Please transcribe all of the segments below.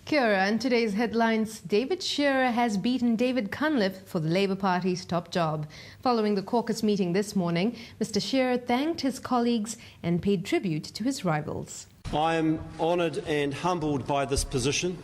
Kia ora, and today's headlines: David Shearer has beaten David Cunliffe for the Labour Party's top job. Following the caucus meeting this morning, Mr. Shearer thanked his colleagues and paid tribute to his rivals. I am honoured and humbled by this position,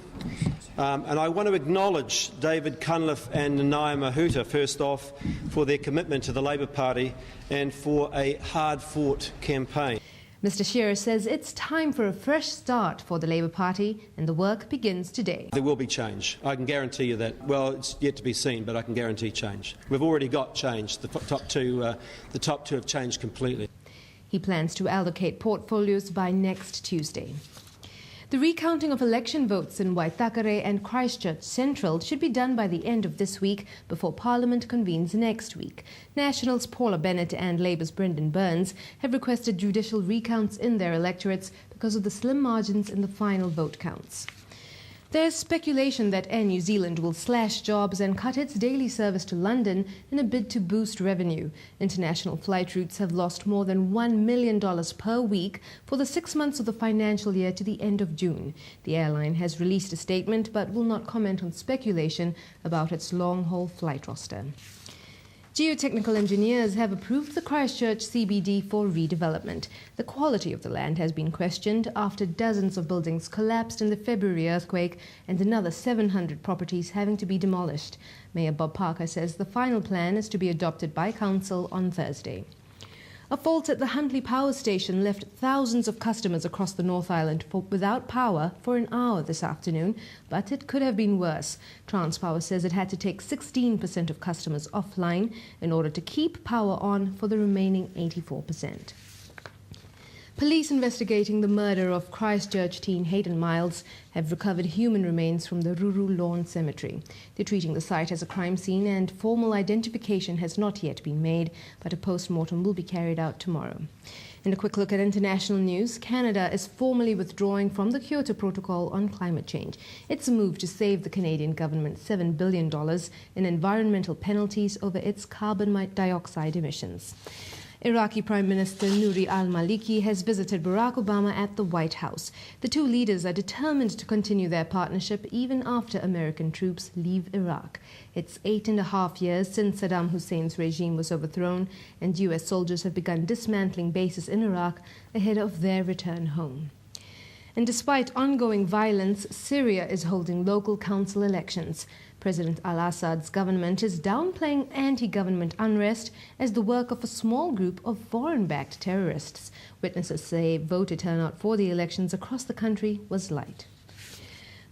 and I want to acknowledge David Cunliffe and Nanaia Mahuta, first off, for their commitment to the Labour Party and for a hard-fought campaign. Mr. Shearer says it's time for a fresh start for the Labour Party, and the work begins today. There will be change. I can guarantee you that. Well, it's yet to be seen, but I can guarantee change. We've already got change. The top two have changed completely. He plans to allocate portfolios by next Tuesday. The recounting of election votes in Waitakere and Christchurch Central should be done by the end of this week before Parliament convenes next week. Nationals Paula Bennett and Labour's Brendan Burns have requested judicial recounts in their electorates because of the slim margins in the final vote counts. There's speculation that Air New Zealand will slash jobs and cut its daily service to London in a bid to boost revenue. International flight routes have lost more than $1 million per week for the 6 months of the financial year to the end of June. The airline has released a statement but will not comment on speculation about its long-haul flight roster. Geotechnical engineers have approved the Christchurch CBD for redevelopment. The quality of the land has been questioned after dozens of buildings collapsed in the February earthquake and another 700 properties having to be demolished. Mayor Bob Parker says the final plan is to be adopted by council on Thursday. A fault at the Huntly Power Station left thousands of customers across the North Island without power for an hour this afternoon, but it could have been worse. Transpower says it had to take 16% of customers offline in order to keep power on for the remaining 84%. Police investigating the murder of Christchurch teen Hayden Miles have recovered human remains from the Ruru Lawn Cemetery. They're treating the site as a crime scene and formal identification has not yet been made, but a post-mortem will be carried out tomorrow. In a quick look at international news, Canada is formally withdrawing from the Kyoto Protocol on climate change. It's a move to save the Canadian government $7 billion in environmental penalties over its carbon dioxide emissions. Iraqi Prime Minister Nouri al-Maliki has visited Barack Obama at the White House. The two leaders are determined to continue their partnership even after American troops leave Iraq. It's 8.5 years since Saddam Hussein's regime was overthrown, and U.S. soldiers have begun dismantling bases in Iraq ahead of their return home. And despite ongoing violence, Syria is holding local council elections. President al-Assad's government is downplaying anti-government unrest as the work of a small group of foreign-backed terrorists. Witnesses say voter turnout for the elections across the country was light.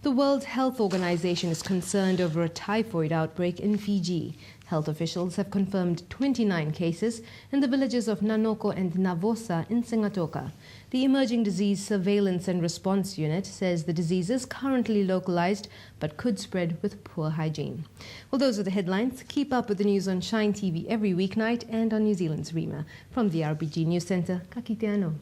The World Health Organization is concerned over a typhoid outbreak in Fiji. Health officials have confirmed 29 cases in the villages of Nanoko and Navosa in Singatoka. The Emerging Disease Surveillance and Response Unit says the disease is currently localized but could spread with poor hygiene. Well, those are the headlines. Keep up with the news on Shine TV every weeknight and on New Zealand's Rhema. From the RBG News Centre, ka kite anō.